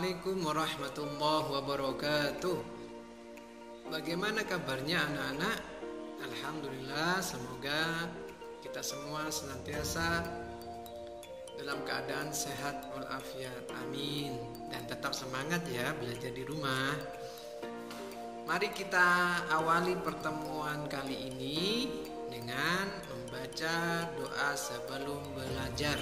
Assalamualaikum warahmatullahi wabarakatuh. Bagaimana kabarnya anak-anak? Alhamdulillah, semoga kita semua senantiasa dalam keadaan sehat walafiat. Amin. Dan tetap semangat ya belajar di rumah. Mari kita awali pertemuan kali ini dengan membaca doa sebelum belajar.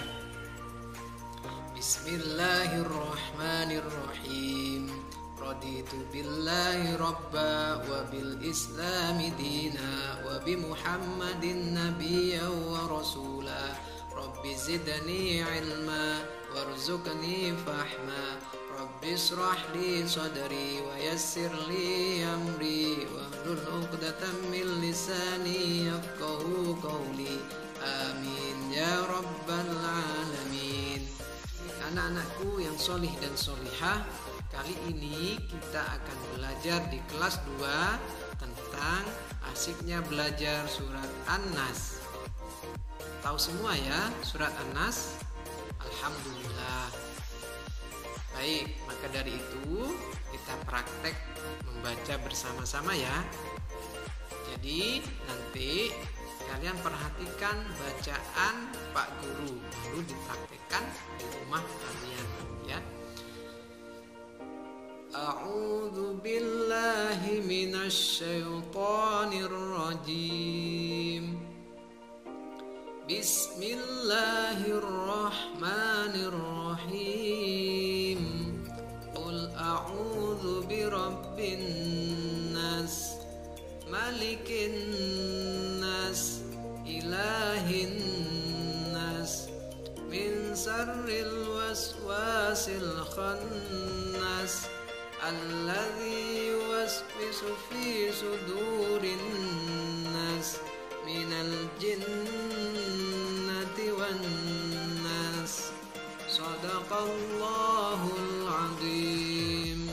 Bismillahirrahmanirrahim. Raditu billahi rabba wa bil islami dina wa bi muhammadin nabiyya wa rasula. Rabbi zidni ilma warzuqni fahma. Rabbi israh li sadri wa yassir li amri wahlul 'uqdatam min lisani yafqahu qawli. Amin ya rabbal alamin. Anak-anakku yang solih dan solihah, kali ini kita akan belajar di kelas 2 tentang asiknya belajar surat An-Nas. Tahu semua ya surat An-Nas? Alhamdulillah. Baik, maka dari itu kita praktek membaca bersama-sama ya. Jadi nanti kalian perhatikan bacaan Pak Guru, lalu dipraktekkan di rumah kalian ya. A'udzu billahi minasy syaithanir rajim. Bismillahirrahmanirrahim. Qul a'udzu birabbin nas, malikin nas, ilahin nas, min syarril waswasil khannas, alladzi yuwaswisu fi sudurin nas, minal jinnati wan nas. Shadaqallahul azim.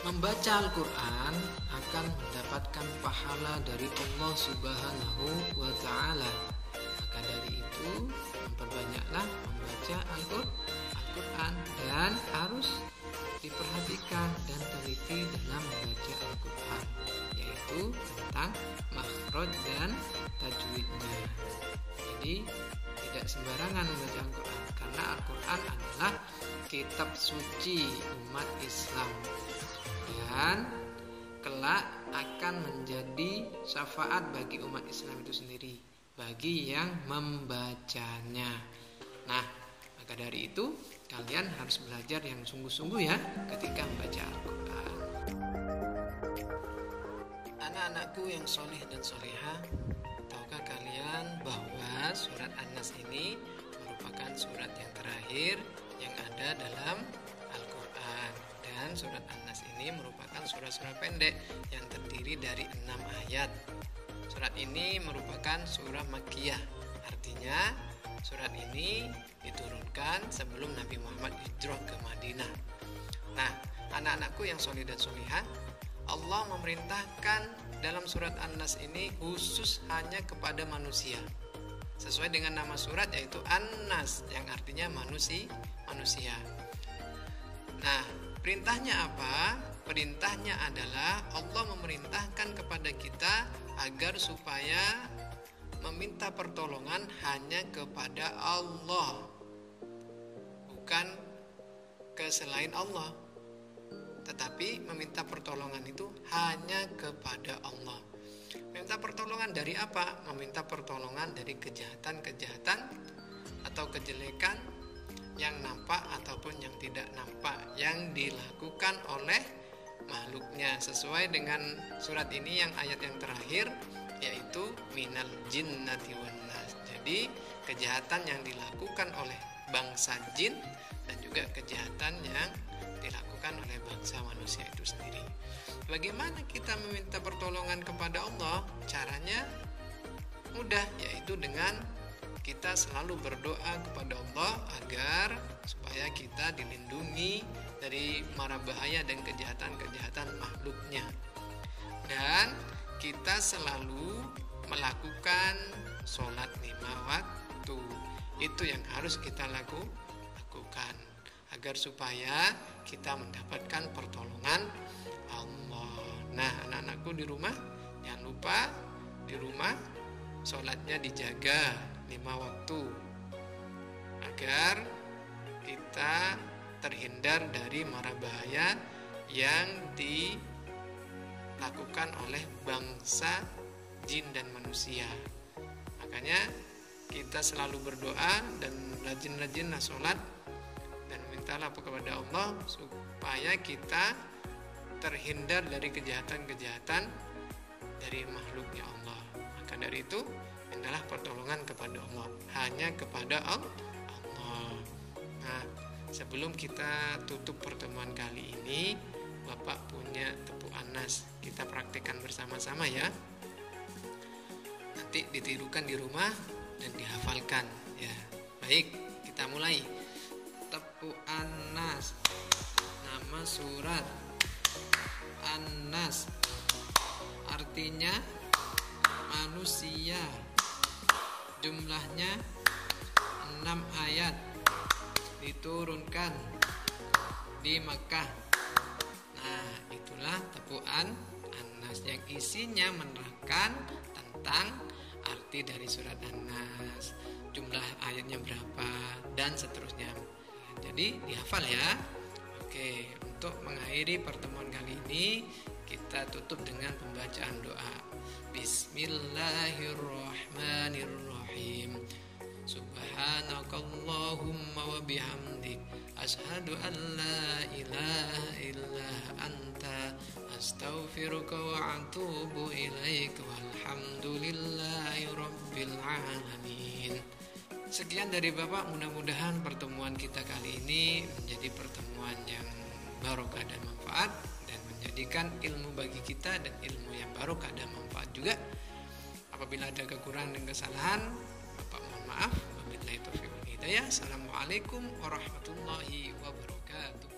Membaca Al-Quran akan mendapatkan pahala dari Allah Subhanahu wa Ta'ala. Maka dari itu memperbanyaklah membaca Al-Quran dan harus diperhatikan dan teliti dalam membaca Al-Quran, yaitu tentang makhraj dan tajwidnya. Jadi tidak sembarangan membaca Al-Quran, karena Al-Quran adalah kitab suci umat Islam dan kelak akan menjadi syafaat bagi umat Islam itu sendiri, bagi yang membacanya. Nah, maka dari itu kalian harus belajar yang sungguh-sungguh ya ketika membaca Al-Quran. Anak-anakku yang soleh dan solehah, tahukah kalian bahwa surat An-Nas ini merupakan surat yang terakhir yang ada dalam Al-Quran. Dan surat An-Nas ini merupakan surat-surat pendek yang terdiri dari 6 ayat. Surat ini merupakan surah Makkiyah. Artinya surat ini diturunkan sebelum Nabi Muhammad hijrah ke Madinah. Nah, anak-anakku yang soleh dan solihah, Allah memerintahkan dalam surat An-Nas ini khusus hanya kepada manusia. Sesuai dengan nama surat, yaitu An-Nas, yang artinya manusia. Nah, perintahnya apa? Perintahnya adalah Allah memerintahkan kepada kita agar supaya meminta pertolongan hanya kepada Allah, bukan ke selain Allah. Tetapi meminta pertolongan itu hanya kepada Allah. Meminta pertolongan dari apa? Meminta pertolongan dari kejahatan-kejahatan atau kejelekan yang nampak ataupun yang tidak nampak yang dilakukan oleh makhluknya, sesuai dengan surat ini yang ayat yang terakhir, yaitu minal jinnati wan nas. Jadi kejahatan yang dilakukan oleh bangsa jin dan juga kejahatan yang dilakukan oleh bangsa manusia itu sendiri. Bagaimana kita meminta pertolongan kepada Allah? Caranya mudah, yaitu dengan kita selalu berdoa kepada Allah agar supaya kita dilindungi dari mara bahaya dan kejahatan-kejahatan makhluknya. Dan kita selalu melakukan sholat 5 waktu. Itu yang harus kita lakukan. agar supaya kita mendapatkan pertolongan Allah. Nah, anak-anakku di rumah, jangan lupa di rumah sholatnya dijaga 5 waktu agar kita terhindar dari mara bahaya yang dilakukan oleh bangsa jin dan manusia. Makanya kita selalu berdoa dan rajin-rajinlah sholat dan mintalah kepada Allah supaya kita terhindar dari kejahatan-kejahatan dari makhluknya Allah. Maka dari itu mintalah pertolongan kepada Allah, hanya kepada Allah. Nah, sebelum kita tutup pertemuan kali ini, Bapak punya tepuk anas, kita praktikkan bersama-sama ya. Nanti ditirukan di rumah dan dihafalkan ya. Baik, kita mulai. Tepuk anas. Nama surat An-Nas artinya manusia. Jumlahnya 6 ayat, diturunkan di Makkah. Nah, itulah tepuan An-Nas yang isinya menerangkan tentang arti dari surat An-Nas, jumlah ayatnya berapa, dan seterusnya. Jadi dihafal ya. Oke, untuk mengakhiri pertemuan kali ini kita tutup dengan pembacaan doa. Bismillahirrahmanirrahim. Subhanakallahumma wa bihamdik asyhadu an la ilaha illa anta astaghfiruka wa atubu ilaika walhamdulillahi rabbil alamin. Sekian dari Bapak, mudah-mudahan pertemuan kita kali ini menjadi pertemuan yang barokah dan manfaat dan menjadikan ilmu bagi kita dan ilmu yang barokah dan manfaat juga. Apabila ada kekurangan dan kesalahan, Bapak mohon maaf. Wabillahi taufiq wal hidayah. Assalamualaikum warahmatullahi wabarakatuh.